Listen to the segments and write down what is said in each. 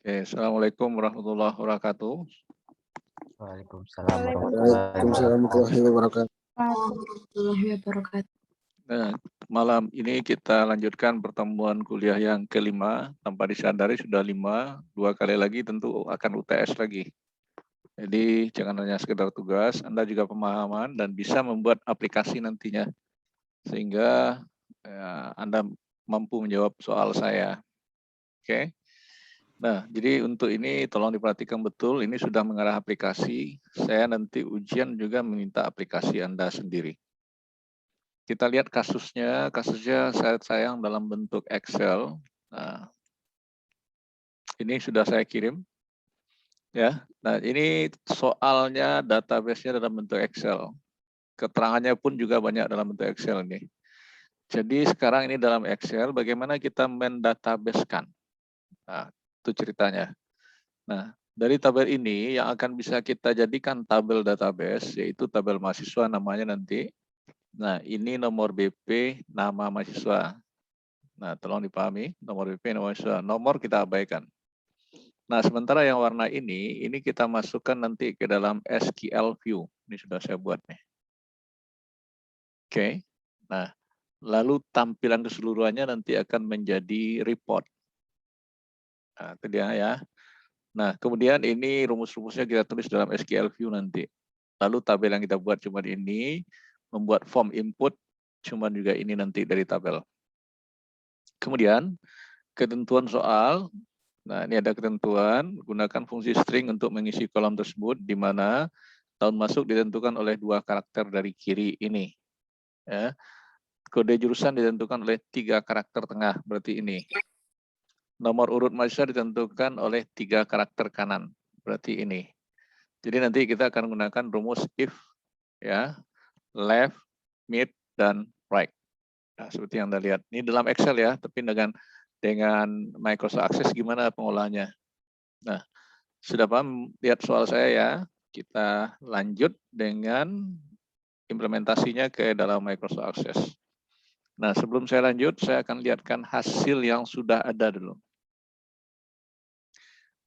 Oke, Assalamualaikum warahmatullahi wabarakatuh. Waalaikumsalam Waalaikumsalam warahmatullahi wabarakatuh. Warahmatullahi wabarakatuh. Nah, malam ini kita lanjutkan pertemuan kuliah yang kelima. Tanpa disadari sudah 5, 2 kali lagi tentu akan UTS lagi. Jadi jangan hanya sekedar tugas, Anda juga pemahaman dan bisa membuat aplikasi nantinya. Sehingga Anda mampu menjawab soal saya. Oke. Nah, jadi untuk ini tolong diperhatikan betul, ini sudah mengarah aplikasi. Saya nanti ujian juga meminta aplikasi Anda sendiri. Kita lihat kasusnya saya dalam bentuk Excel. Nah, ini sudah saya kirim. Ya, nah ini soalnya database-nya dalam bentuk Excel. Keterangannya pun juga banyak dalam bentuk Excel ini. Jadi sekarang ini dalam Excel, bagaimana kita mendatabasekan? Nah, itu ceritanya. Nah, dari tabel ini yang akan bisa kita jadikan tabel database, yaitu tabel mahasiswa namanya nanti. Nah, ini nomor BP, nama mahasiswa. Nah, tolong dipahami, nomor BP, nama mahasiswa. Nomor kita abaikan. Nah, sementara yang warna ini kita masukkan nanti ke dalam SQL View. Ini sudah saya buat nih. Oke. Nah, lalu tampilan keseluruhannya nanti akan menjadi report. Nah, itu dia ya. Nah, kemudian ini rumus-rumusnya kita tulis dalam SQL View nanti. Lalu tabel yang kita buat cuma ini, membuat form input cuma juga ini nanti dari tabel. Kemudian ketentuan soal. Nah, ini ada ketentuan, gunakan fungsi string untuk mengisi kolom tersebut, di mana tahun masuk ditentukan oleh 2 karakter dari kiri ini. Ya. Kode jurusan ditentukan oleh 3 karakter tengah, berarti ini. Nomor urut mahasiswa ditentukan oleh 3 karakter kanan, berarti ini. Jadi nanti kita akan menggunakan rumus if, ya, left, mid, dan right. Nah, seperti yang Anda lihat. Ini dalam Excel ya, tapi dengan Microsoft Access gimana pengolahannya. Nah, sudah paham lihat soal saya ya. Kita lanjut dengan implementasinya ke dalam Microsoft Access. Nah, sebelum saya lanjut, saya akan lihatkan hasil yang sudah ada dulu.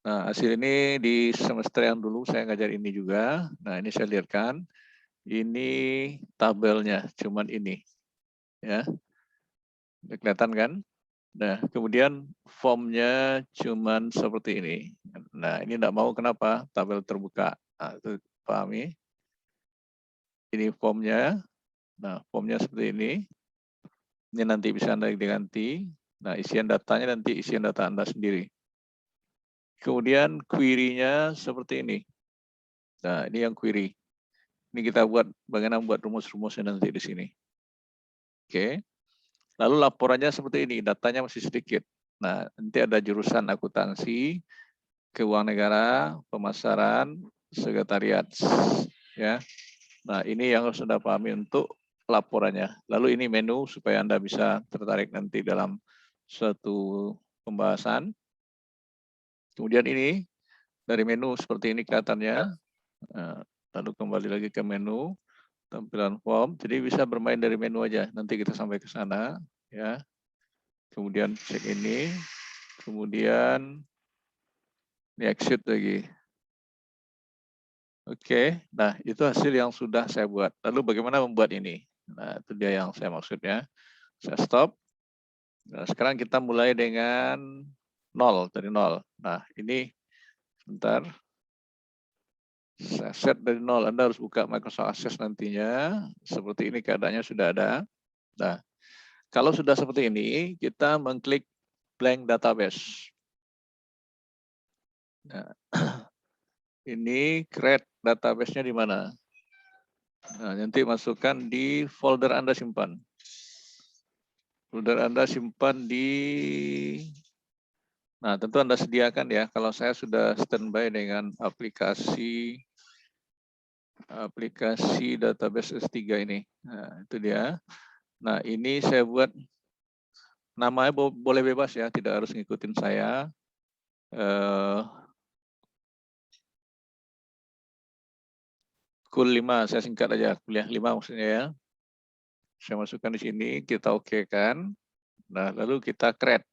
Nah, hasil ini di semester yang dulu saya ngajar ini juga. Nah, ini saya lihatkan. Ini tabelnya, cuman ini. Ya. Kelihatan kan? Nah, kemudian formnya cuman seperti ini. Nah, ini tidak mau kenapa? Tabel terbuka. Nah, itu pahami. Ini formnya. Nah, formnya seperti ini. Ini nanti bisa Anda diganti. Nah, isian datanya nanti isian data Anda sendiri. Kemudian query-nya seperti ini. Nah, ini yang query. Ini kita buat bagaimana buat rumus-rumusnya nanti di sini. Oke. Lalu laporannya seperti ini, datanya masih sedikit. Nah, nanti ada jurusan akuntansi, keuangan negara, pemasaran, sekretariat, ya. Nah, ini yang harus Anda pahami untuk laporannya. Lalu ini menu supaya Anda bisa tertarik nanti dalam suatu pembahasan. Kemudian ini dari menu seperti ini kelihatannya. Lalu kembali lagi ke menu, tampilan form. Jadi bisa bermain dari menu aja. Nanti kita sampai ke sana, ya. Kemudian cek ini, kemudian ini exit lagi. Oke, nah itu hasil yang sudah saya buat. Lalu bagaimana membuat ini? Nah, itu dia yang saya maksudnya. Saya stop. Nah, sekarang kita mulai dengan 0, dari 0. Nah, ini sebentar. Saya set dari 0. Anda harus buka Microsoft Access nantinya. Seperti ini keadaannya sudah ada. Nah, kalau sudah seperti ini, kita mengklik blank database. Nah, ini create database-nya di mana? Nah, nanti masukkan di folder Anda simpan. Folder Anda simpan di... Nah, tentu Anda sediakan ya. Kalau saya sudah standby dengan aplikasi database S3 ini. Nah, itu dia. Nah, ini saya buat namanya boleh bebas ya, tidak harus ngikutin saya. Kul 5, saya singkat aja, kuliah 5 maksudnya ya. Saya masukkan di sini, kita oke-kan. Nah, lalu kita create.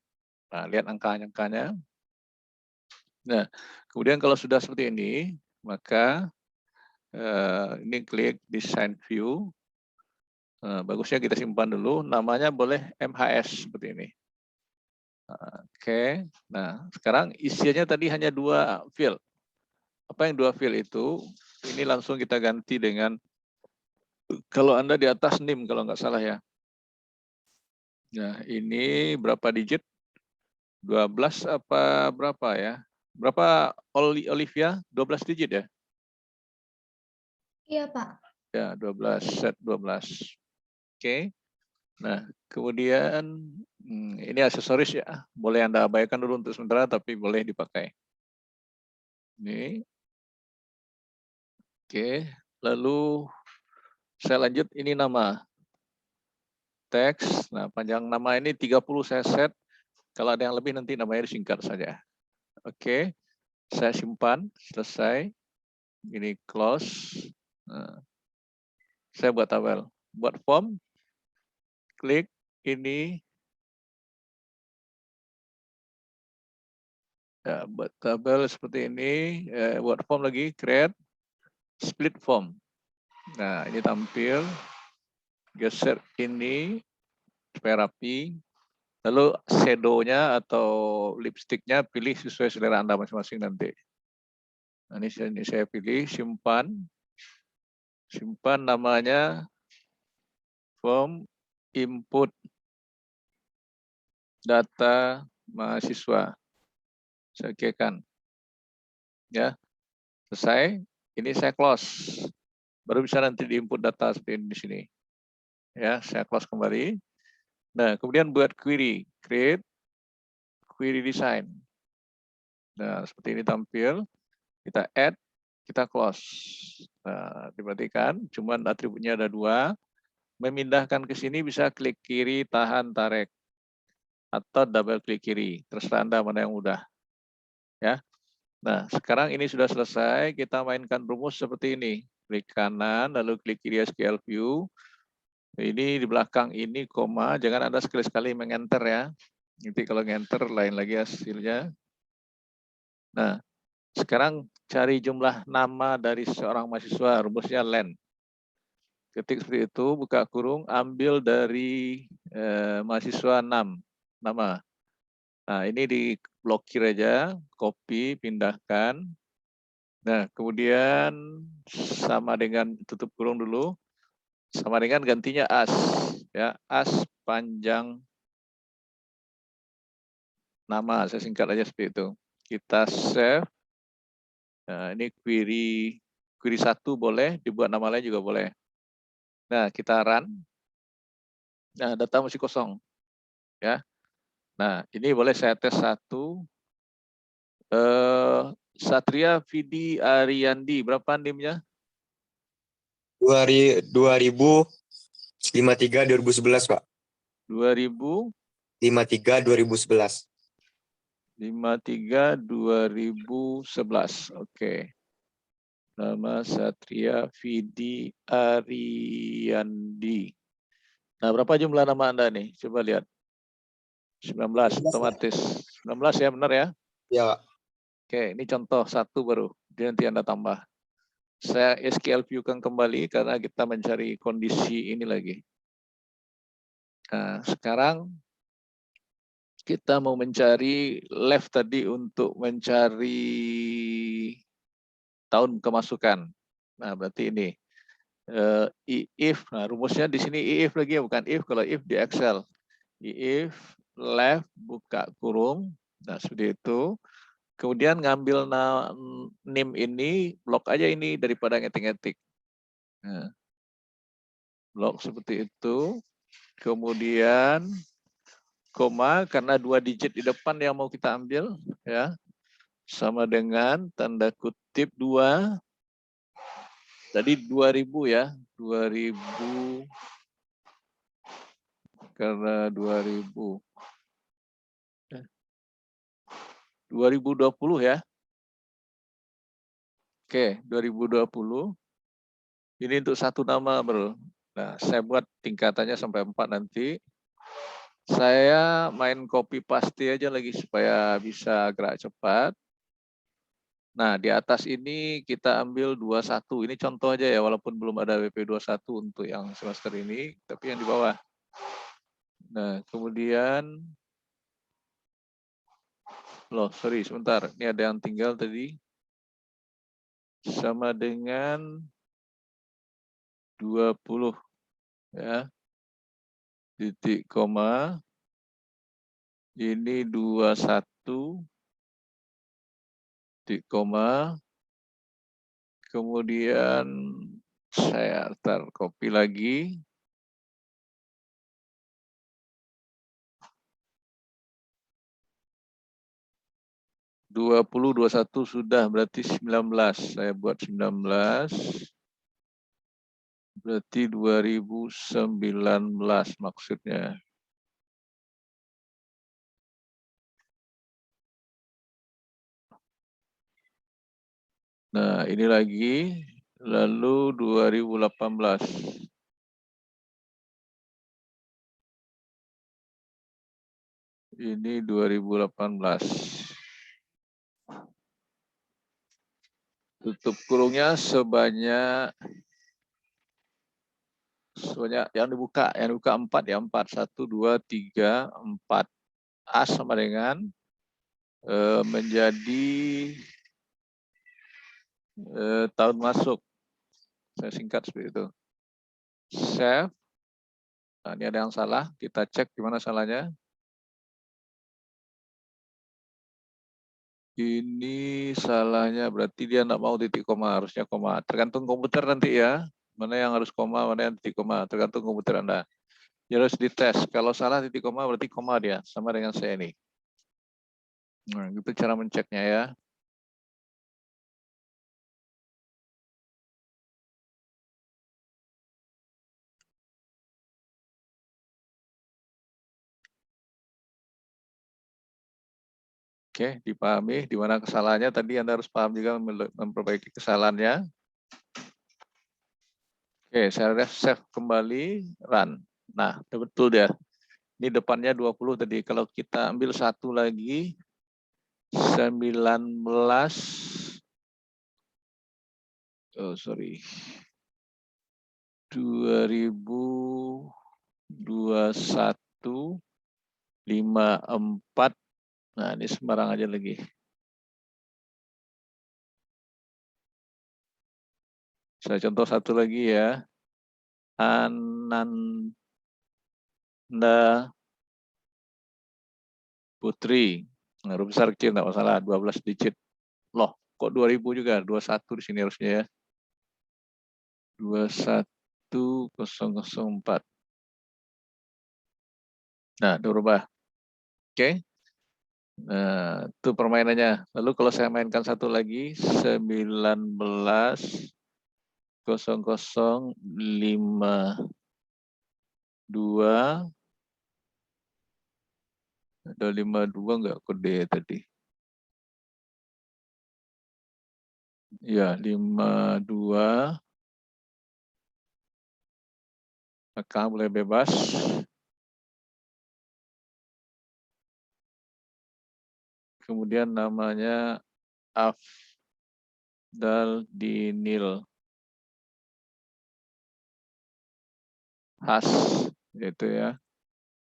Nah, lihat angka-angkanya. Nah, kemudian kalau sudah seperti ini, maka ini klik Design View. Bagusnya kita simpan dulu. Namanya boleh MHS seperti ini. Oke. Nah, sekarang isiannya tadi hanya 2 field. Apa yang 2 field itu? Ini langsung kita ganti dengan, kalau Anda di atas NIM kalau nggak salah ya. Nah, ini berapa digit? 12 apa berapa ya? Berapa Olivia? 12 digit ya? Iya, Pak. Ya, 12, set 12. Oke. Nah, kemudian ini aksesoris ya. Boleh Anda abaikan dulu untuk sementara, tapi boleh dipakai. Ini. Oke. Lalu saya lanjut, ini nama. Teks. Nah, panjang nama ini 30 saya set. Kalau ada yang lebih nanti namanya disingkat saja. Oke. Saya simpan, selesai. Ini close. Nah, saya buat tabel. Buat form, klik ini. Ya, buat tabel seperti ini. Buat form lagi, create split form. Nah, ini tampil. Geser ini supaya rapi. Lalu shadow-nya atau lipstick-nya pilih sesuai selera Anda masing-masing nanti. Nah, ini saya pilih, simpan. Simpan namanya form input data mahasiswa. Saya okekan. Ya, selesai. Ini saya close. Baru bisa nanti di-input data seperti ini di sini. Ya, saya close kembali. Nah, kemudian buat query, create query design. Nah, seperti ini tampil. Kita add, kita close. Nah, diperhatikan, cuman atributnya ada 2. Memindahkan ke sini bisa klik kiri, tahan, tarik. Atau double klik kiri. Terserah Anda mana yang mudah. Ya. Nah, sekarang ini sudah selesai. Kita mainkan rumus seperti ini. Klik kanan, lalu klik kiri SQL View. Ini di belakang ini koma, jangan Anda sekali-sekali mengenter ya. Nanti kalau ngenter lain lagi hasilnya. Nah, sekarang cari jumlah nama dari seorang mahasiswa, rumusnya len. Ketik seperti itu, buka kurung, ambil dari mahasiswa 6 nama. Nah, ini diblokir aja, copy, pindahkan. Nah, kemudian sama dengan tutup kurung dulu, sama dengan gantinya as, ya, as panjang nama, saya singkat aja seperti itu. Kita save. Nah, ini query 1 boleh, dibuat nama lain juga boleh. Nah, kita run. Nah, data masih kosong, ya. Nah, ini boleh saya tes 1. Satria Vidi Ariandi, berapa NIM-nya? 2053 2011, Pak. 2053 2011. 2011. Oke. Nama Satria Vidi Ariandi. Nah, berapa jumlah nama Anda nih? Coba lihat. 19 otomatis. 19 ya, benar ya? Ya, Pak. Oke, ini contoh 1 baru. Jadi nanti Anda tambah. Saya SQL view-kan kembali karena kita mencari kondisi ini lagi. Nah, sekarang kita mau mencari left tadi untuk mencari tahun kemasukan. Nah, berarti ini. If, nah rumusnya di sini if lagi ya, bukan if. Kalau if di Excel. If left, buka kurung. Nah, seperti itu. Kemudian ngambil NIM ini, blok aja ini daripada ngetik-ngetik. Nah, blok seperti itu. Kemudian koma, karena 2 digit di depan yang mau kita ambil, ya, sama dengan tanda kutip 2. Tadi 2000 ya, 2000 karena 2000. 2020 ya. Oke, 2020. Ini untuk 1 nama, bro. Nah, saya buat tingkatannya sampai 4 nanti. Saya main copy paste aja lagi supaya bisa gerak cepat. Nah, di atas ini kita ambil 21. Ini contoh aja ya, walaupun belum ada WP 21 untuk yang semester ini, tapi yang di bawah. Nah, kemudian, sorry, sebentar. Ini ada yang tinggal tadi. Sama dengan 20. Ya. Titik koma. Ini 21. Titik koma. Kemudian saya copy lagi. Dua 21 sudah, berarti 19. Saya buat 19. Berarti 2019 maksudnya. Nah, ini lagi. Lalu 2018. Ini 2018. Tutup kurungnya sebanyak yang dibuka 4 ya, 4. 1, 2, 3, 4. A sama dengan menjadi tahun masuk. Saya singkat seperti itu. Save. Nah, ini ada yang salah. Kita cek gimana salahnya. Ini salahnya berarti dia nggak mau titik koma, harusnya koma. Tergantung komputer nanti ya. Mana yang harus koma, mana yang titik koma. Tergantung komputer Anda. Dia harus dites. Kalau salah titik koma berarti koma dia. Sama dengan saya ini. Nah, itu cara menceknya ya. Oke, dipahami di mana kesalahannya. Tadi Anda harus paham juga memperbaiki kesalahannya. Oke, saya save kembali, run. Nah, betul dia. Ini depannya 20 tadi. Kalau kita ambil satu lagi, 19. Oh, sorry. 2021, 54. Nah, ini sembarang aja lagi. Saya contoh satu lagi ya. Ananda Putri. Nah, huruf besar kecil enggak masalah, 12 digit. Loh, kok 2000 juga? 21 di sini harusnya ya. 21004. Nah, dirubah. Oke. Nah, itu permainannya. Lalu kalau saya mainkan satu lagi, 19.0052. Ada 52 enggak kode tadi? Ya, 52. Maka boleh bebas. Kemudian namanya Afdal Dinil Has, itu ya.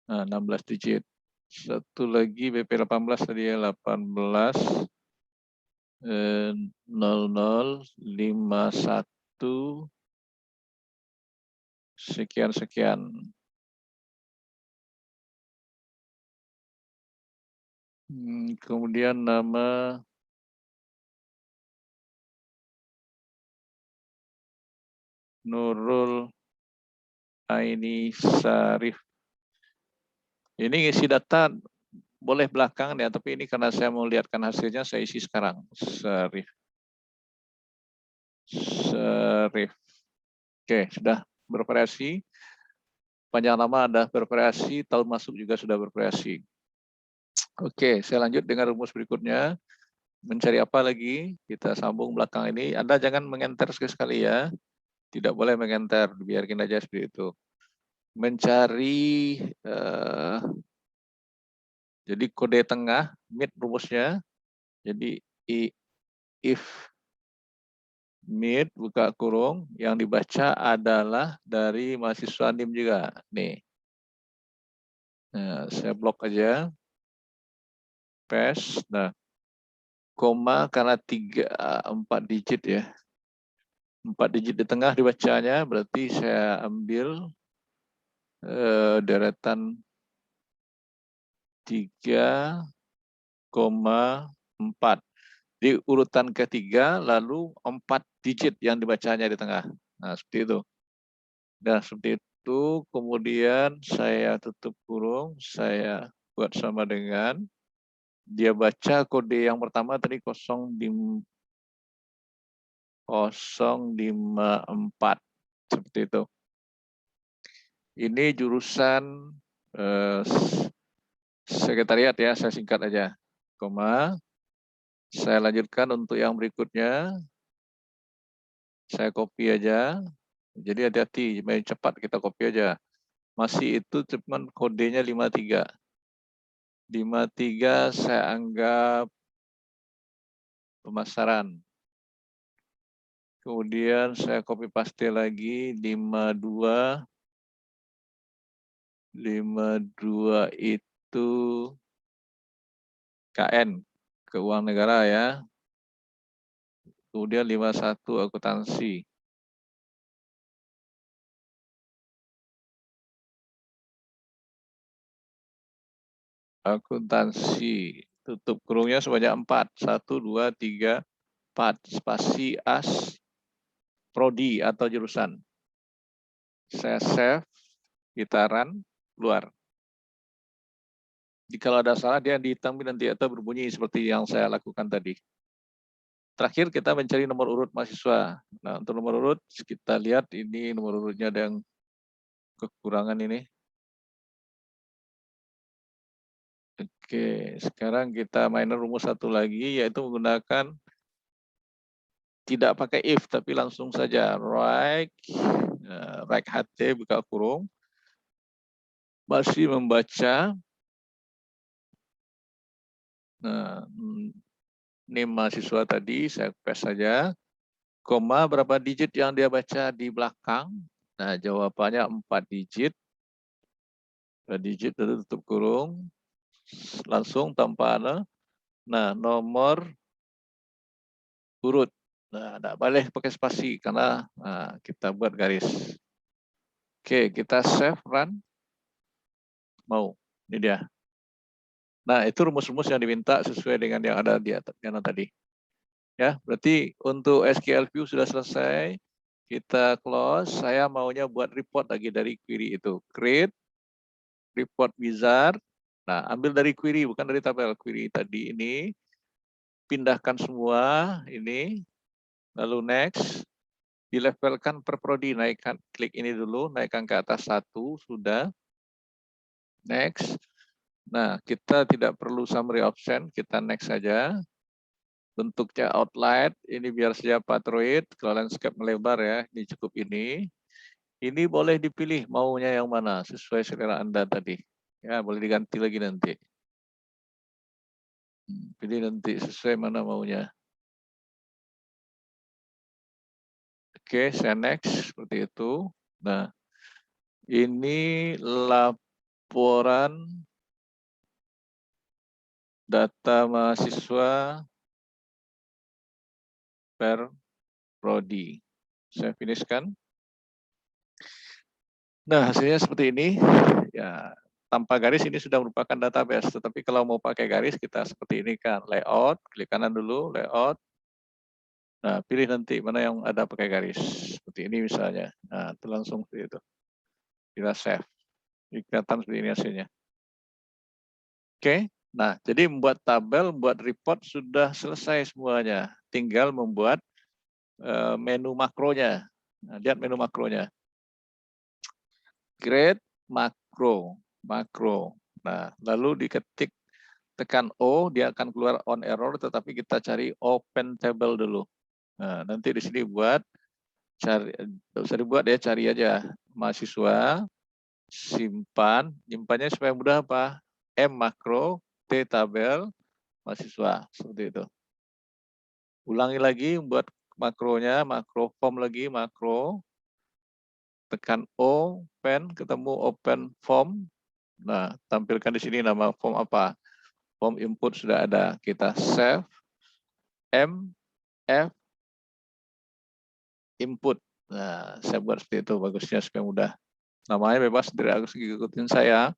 Nah, 16 digit. Satu lagi BP 18 tadi ya, 18 0051 sekian. Kemudian nama Nurul Aini Sarif. Ini isi data boleh belakangan ya, tapi ini karena saya mau lihatkan hasilnya, saya isi sekarang. Sarif. Oke, sudah bervariasi. Panjang nama ada bervariasi, tahun masuk juga sudah bervariasi. Oke, saya lanjut dengan rumus berikutnya. Mencari apa lagi? Kita sambung belakang ini. Anda jangan mengenter sekali ya. Tidak boleh mengenter, biarkan aja seperti itu. Mencari, jadi kode tengah, mid rumusnya. Jadi if mid buka kurung yang dibaca adalah dari mahasiswa NIM juga. Nih. Nah, saya blok aja. Paste. Nah, koma karena 4 digit ya. 4 digit di tengah dibacanya, berarti saya ambil deretan 3,4. Di urutan ketiga, lalu 4 digit yang dibacanya di tengah. Nah, seperti itu. Dan seperti itu, kemudian saya tutup kurung, saya buat sama dengan, dia baca kode yang pertama tadi 054. Seperti itu. Ini jurusan sekretariat ya, saya singkat aja. Koma. Saya lanjutkan untuk yang berikutnya. Saya copy aja. Jadi hati-hati, main cepat kita copy aja. Masih itu cuman kodenya 53. 53 saya anggap pemasaran. Kemudian saya copy paste lagi 52. 52 itu KN, keuangan negara ya. Kemudian 51 akuntansi. Akuntansi, tutup kurungnya sebanyak 4. 1, 2, 3, 4. Spasi as, prodi atau jurusan. Saya save, kita run, keluar. Jika ada salah, dia dihitam nanti atau berbunyi seperti yang saya lakukan tadi. Terakhir kita mencari nomor urut mahasiswa. Nah, untuk nomor urut, kita lihat ini nomor urutnya ada yang kekurangan ini. Oke, sekarang kita main rumus satu lagi, yaitu menggunakan tidak pakai if, tapi langsung saja right HT buka kurung, masih membaca. Nah, name mahasiswa tadi saya paste saja, koma berapa digit yang dia baca di belakang. Nah, jawabannya 4 digit. 4 digit lalu tutup kurung, langsung tanpa ada. Nah, nomor urut. Nah, tidak boleh pakai spasi karena kita buat garis. Oke, kita save, run. Mau, ini dia. Nah, itu rumus-rumus yang diminta sesuai dengan yang ada di atas tadi. Ya, berarti untuk SQL View sudah selesai. Kita close. Saya maunya buat report lagi dari query itu. Create report wizard. Nah, ambil dari query, bukan dari tabel. Query tadi ini. Pindahkan semua ini. Lalu next. Dilabelkan per prodi. Naikkan, klik ini dulu. Naikkan ke atas 1. Sudah. Next. Nah, kita tidak perlu summary option. Kita next saja. Bentuknya outline, ini biar saja Patroid, kalau landscape melebar ya, ini cukup ini. Ini boleh dipilih maunya yang mana, sesuai selera Anda tadi. Ya, boleh diganti lagi nanti. Pilih nanti sesuai mana maunya. Oke, saya next, seperti itu. Nah, ini laporan data mahasiswa per prodi. Saya finishkan. Nah, hasilnya seperti ini. Ya, tanpa garis ini sudah merupakan database. Tetapi kalau mau pakai garis, kita seperti ini kan. Layout, klik kanan dulu, layout. Nah, pilih nanti mana yang ada pakai garis. Seperti ini misalnya. Nah, itu langsung seperti itu. Kita save. Ini kelihatan seperti ini hasilnya. Oke. Nah, jadi membuat tabel, membuat report sudah selesai semuanya. Tinggal membuat menu makronya. Nah, lihat menu makronya. Create makro. Nah, lalu diketik, tekan O, dia akan keluar on error, tetapi kita cari open table dulu. Nah, nanti di sini buat, cari, tidak usah dibuat ya, cari aja mahasiswa, simpan, nyimpannya supaya mudah apa? M makro, T tabel, mahasiswa, seperti itu. Ulangi lagi buat makronya, makro form lagi, makro. Tekan open, ketemu open form. Nah, tampilkan di sini nama form apa. Form input sudah ada. Kita save mf input. Nah, saya buat seperti itu bagusnya supaya mudah. Namanya bebas, tidak harus ikutin saya.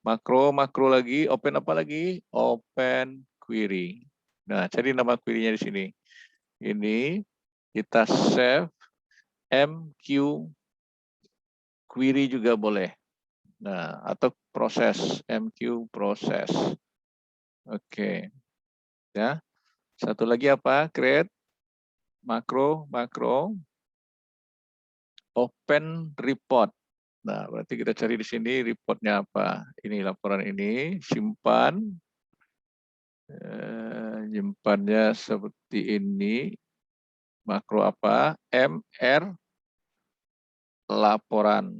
Makro lagi, open apa lagi? Open query. Nah, cari nama query-nya di sini. Ini kita save MQ query juga boleh. Nah, atau proses MQ proses. Oke. Ya. Satu lagi apa? Create makro open report. Nah, berarti kita cari di sini reportnya apa? Ini laporan ini, simpan. Simpannya seperti ini. Makro apa? MR laporan.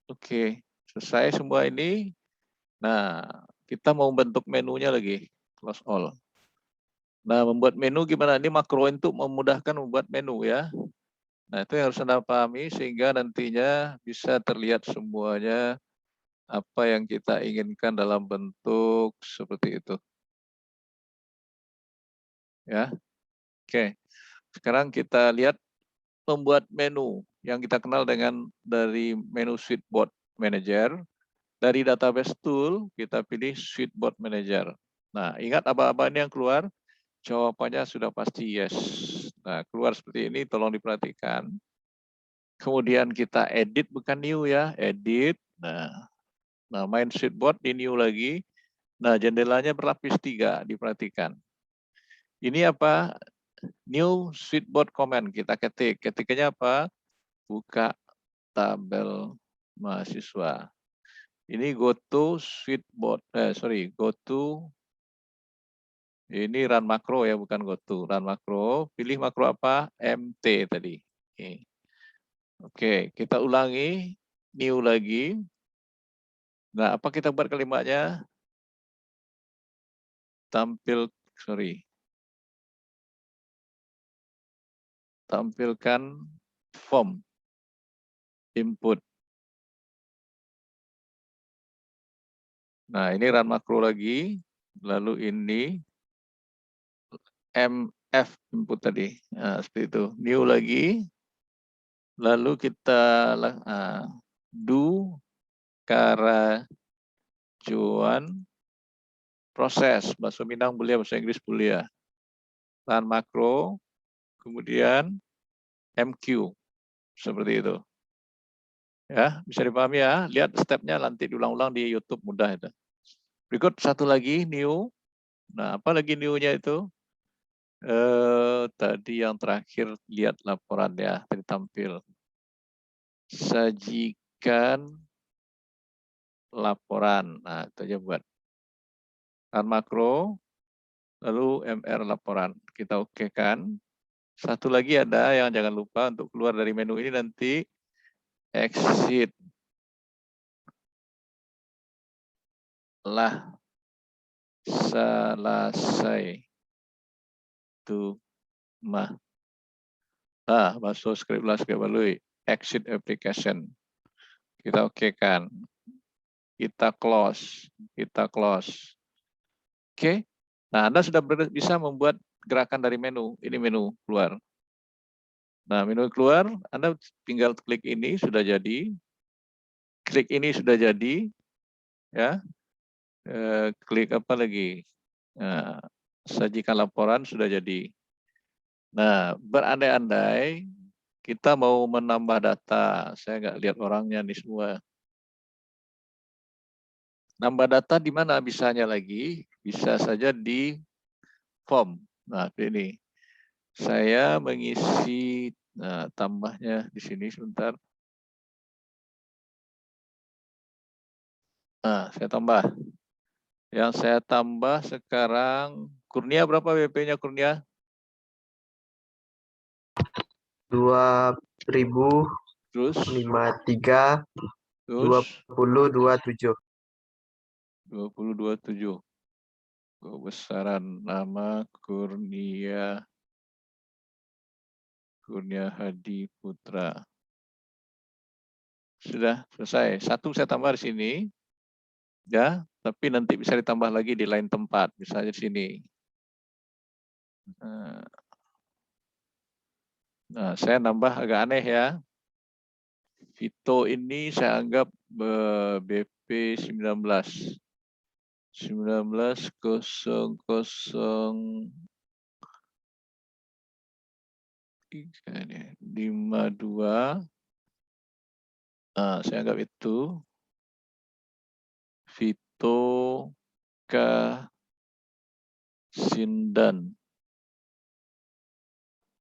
Oke, selesai semua ini. Nah, kita mau bentuk menunya lagi. Close all. Nah, membuat menu gimana? Ini makro untuk memudahkan membuat menu ya. Nah, itu yang harus Anda pahami sehingga nantinya bisa terlihat semuanya apa yang kita inginkan dalam bentuk seperti itu. Ya. Oke. Sekarang kita lihat membuat menu yang kita kenal dengan dari menu Switchboard Manager. Dari database tool kita pilih Switchboard Manager. Nah, ingat apa-apa ini yang keluar? Jawabannya sudah pasti yes. Nah, keluar seperti ini, tolong diperhatikan. Kemudian kita edit, bukan new ya, edit. Nah, main switchboard di new lagi. Nah, jendelanya berlapis 3, diperhatikan. Ini apa? New switchboard command, kita ketik. Ketiknya apa? Buka tabel mahasiswa. Ini go to switchboard, go to, ini run makro ya, bukan go to, run makro. Pilih makro apa? MT tadi. Oke, kita ulangi, new lagi. Nah, apa kita buat kalimatnya? Tampilkan form input. Nah, ini run makro lagi. Lalu ini MF input tadi. Nah, seperti itu. New lagi. Lalu kita do karajuan proses. Bahasa Minang boleh, bahasa Inggris boleh. Run makro. Kemudian MQ. Seperti itu. Ya, bisa dipahami ya. Lihat stepnya nanti diulang-ulang di YouTube, mudah itu. Berikut satu lagi new. Nah, apa lagi new-nya itu? Tadi yang terakhir lihat laporan ya, tadi tampil. Sajikan laporan. Nah, itu aja buat run makro, lalu MR laporan. Kita oke kan. Satu lagi ada yang jangan lupa untuk keluar dari menu ini nanti exit lah selesai itu mah. Nah, masuk script lah sekali exit application. Kita oke kan. Kita close. Oke. Nah, Anda sudah bisa membuat gerakan dari menu. Ini menu keluar. Nah, menu keluar, Anda tinggal klik ini sudah jadi. Klik ini sudah jadi. Ya. Klik apa lagi? Nah, sajikan laporan sudah jadi. Nah, berandai-andai kita mau menambah data. Saya nggak lihat orangnya nih semua. Nambah data di mana bisanya lagi? Bisa saja di form. Nah, ini. Saya mengisi, nah, tambahnya di sini sebentar. Nah, saya tambah. Yang saya tambah sekarang, Kurnia berapa WP-nya Kurnia? 2053 Terus 2027. 2027. besaran nama Kurnia Hadi Putra. Sudah selesai. Satu saya tambah di sini, ya. Tapi nanti bisa ditambah lagi di lain tempat, misalnya di sini. Nah, saya nambah agak aneh ya. Vito ini saya anggap BP 19. 19.0052. Nah, saya anggap itu Vito K. Sindan.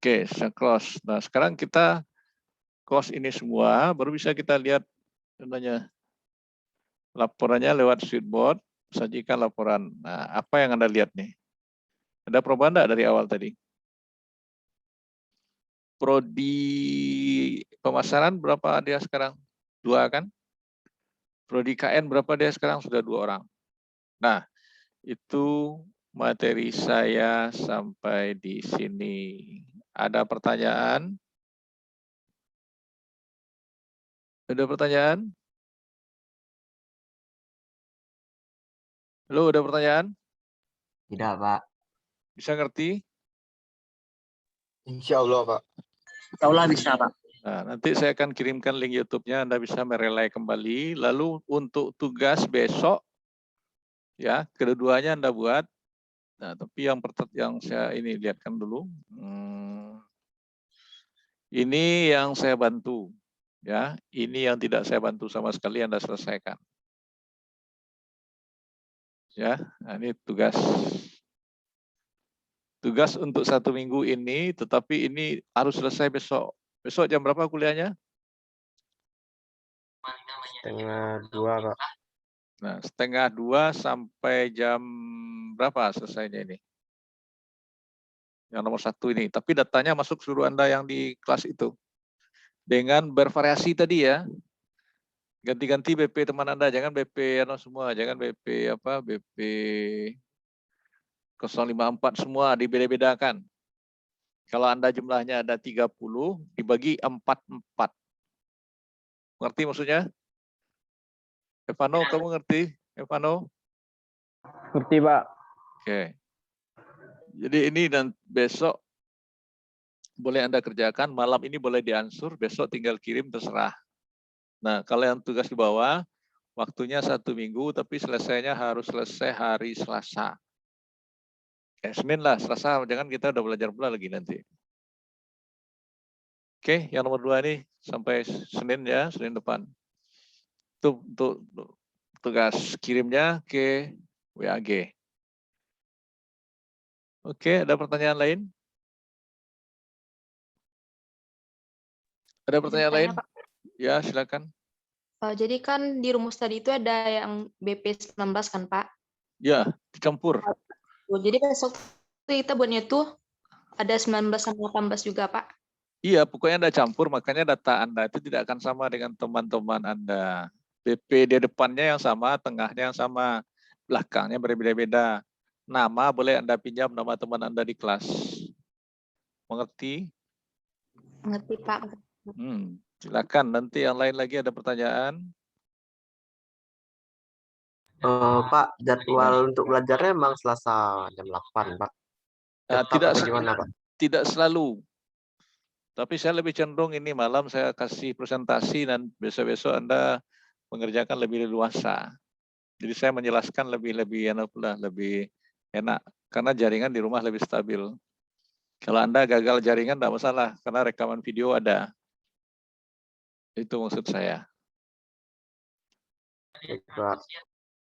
Oke, saya close. Nah, sekarang kita close ini semua, baru bisa kita lihat laporannya lewat Sheetboard, sajikan laporan. Nah, apa yang Anda lihat nih? Ada perubahan enggak dari awal tadi? Prodi pemasaran berapa dia sekarang? 2 kan? Prodi KN berapa dia sekarang? Sudah 2 orang. Nah, itu materi saya sampai di sini. Ada pertanyaan? Ada pertanyaan? Halo, ada pertanyaan? Tidak, Pak. Bisa ngerti? Insya Allah, Pak. Taulah bisa, Pak. Nah, nanti saya akan kirimkan link YouTube-nya, Anda bisa merelay kembali. Lalu untuk tugas besok, ya, kedua-duanya Anda buat. Nah, tapi yang saya ini lihatkan dulu. Ini yang saya bantu, ya. Ini yang tidak saya bantu sama sekali, Anda selesaikan. Ya, nah ini tugas untuk 1 minggu ini, tetapi ini harus selesai besok. Besok jam berapa kuliahnya? 1:30, Pak. Nah, 1:30 sampai jam berapa selesainya ini? Yang nomor 1 ini. Tapi datanya masuk seluruh Anda yang di kelas itu. Dengan bervariasi tadi ya. Ganti-ganti BP teman Anda, jangan BP semua, jangan BP BP 054 semua, dibeda-bedakan. Kalau Anda jumlahnya ada 30, dibagi 4-4. Ngerti maksudnya? Evano, kamu ngerti? Evano? Ngerti, Pak. Oke. Jadi ini dan besok boleh Anda kerjakan, malam ini boleh diansur, besok tinggal kirim terserah. Nah, kalau yang tugas di bawah, waktunya 1 minggu, tapi selesainya harus selesai hari Selasa. Senin lah, Selasa, jangan kita udah belajar pula lagi nanti. Oke, yang nomor 2 ini sampai Senin ya, Senin depan. Itu untuk tugas kirimnya ke WAG. Oke, ada pertanyaan lain? Ada pertanyaan lain? Pak. Ya, silakan. Jadi kan di rumus tadi itu ada yang BP 19 kan, Pak? Ya, dicampur. Jadi besok kita buatnya tuh ada 19 sama 18 juga, Pak? Iya, pokoknya Anda campur, makanya data Anda itu tidak akan sama dengan teman-teman Anda. BP di depannya yang sama, tengahnya yang sama, belakangnya berbeda-beda. Nama boleh Anda pinjam nama teman Anda di kelas. Mengerti? Mengerti, Pak. Silakan, nanti yang lain lagi ada pertanyaan. Pak, jadwal untuk belajarnya memang Selasa jam 8, Pak. Tidak selalu. Tapi saya lebih cenderung ini malam saya kasih presentasi dan besok-besok Anda mengerjakan lebih leluasa. Jadi saya menjelaskan lebih enak karena jaringan di rumah lebih stabil. Kalau Anda gagal jaringan tidak masalah karena rekaman video ada. Itu maksud saya.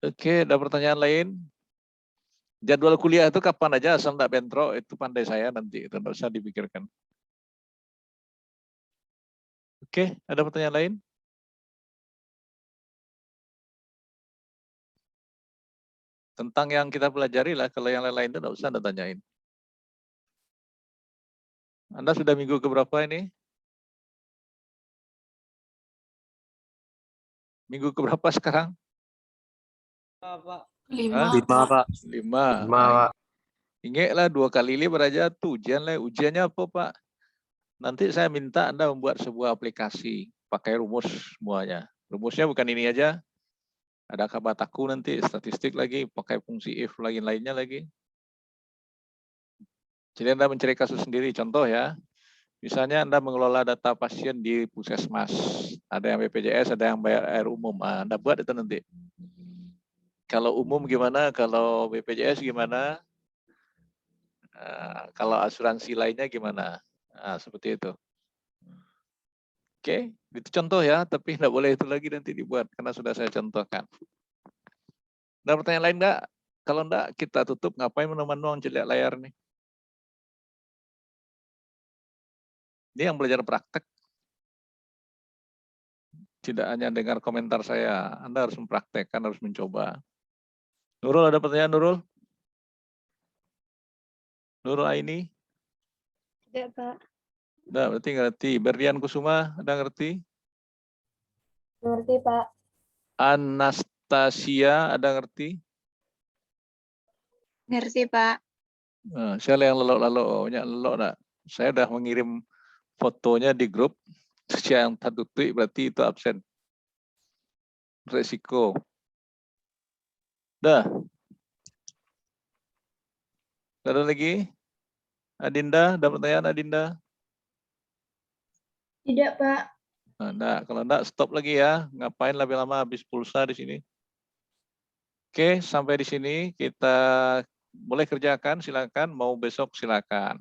Oke, ada pertanyaan lain? Jadwal kuliah itu kapan aja asal tidak bentrok, itu pandai saya nanti, itu tidak usah dipikirkan. Oke, ada pertanyaan lain? Tentang yang kita pelajari lah, kalau yang lain-lain itu tidak usah Anda tanyain. Anda sudah minggu keberapa ini? Minggu keberapa sekarang? Pak. Hah? 5, Pak. 5. 5, Pak. Ingatlah 2 kali lipat aja tuh ujian lah. Ujiannya apa Pak? Nanti saya minta Anda membuat sebuah aplikasi pakai rumus semuanya. Rumusnya bukan ini aja. Ada kabataku nanti, statistik lagi, pakai fungsi if lainnya lagi. Jadi Anda mencari kasus sendiri. Contoh ya, misalnya Anda mengelola data pasien di puskesmas. Ada yang BPJS, ada yang bayar air umum. Anda buat itu nanti. Kalau umum gimana, kalau BPJS gimana, kalau asuransi lainnya gimana. Seperti itu. Oke, itu contoh ya, tapi tidak boleh itu lagi nanti dibuat, karena sudah saya contohkan. Ada pertanyaan lain enggak? Kalau enggak, kita tutup. Ngapain menuang lihat layar nih? Ini yang belajar praktek. Tidak hanya dengar komentar saya, Anda harus mempraktekkan, harus mencoba. Nurul, ada pertanyaan Nurul? Nurul Aini? Tidak, Pak. Nah, berarti ngerti. Berdian Kusuma, ada ngerti? Ngerti, Pak. Anastasia, ada ngerti? Ngerti, Pak. Nah, siapa yang lelok-lelok? Banyak lelok enggak? Saya udah mengirim fotonya di grup. Yang satu tweet berarti itu absen. Resiko. Dah. Ada lagi? Adinda, ada pertanyaan Adinda? Tidak, Pak. Nah, kalau enggak stop lagi ya. Ngapain lebih lama habis pulsa di sini? Oke, sampai di sini kita boleh kerjakan, silakan. Mau besok silakan.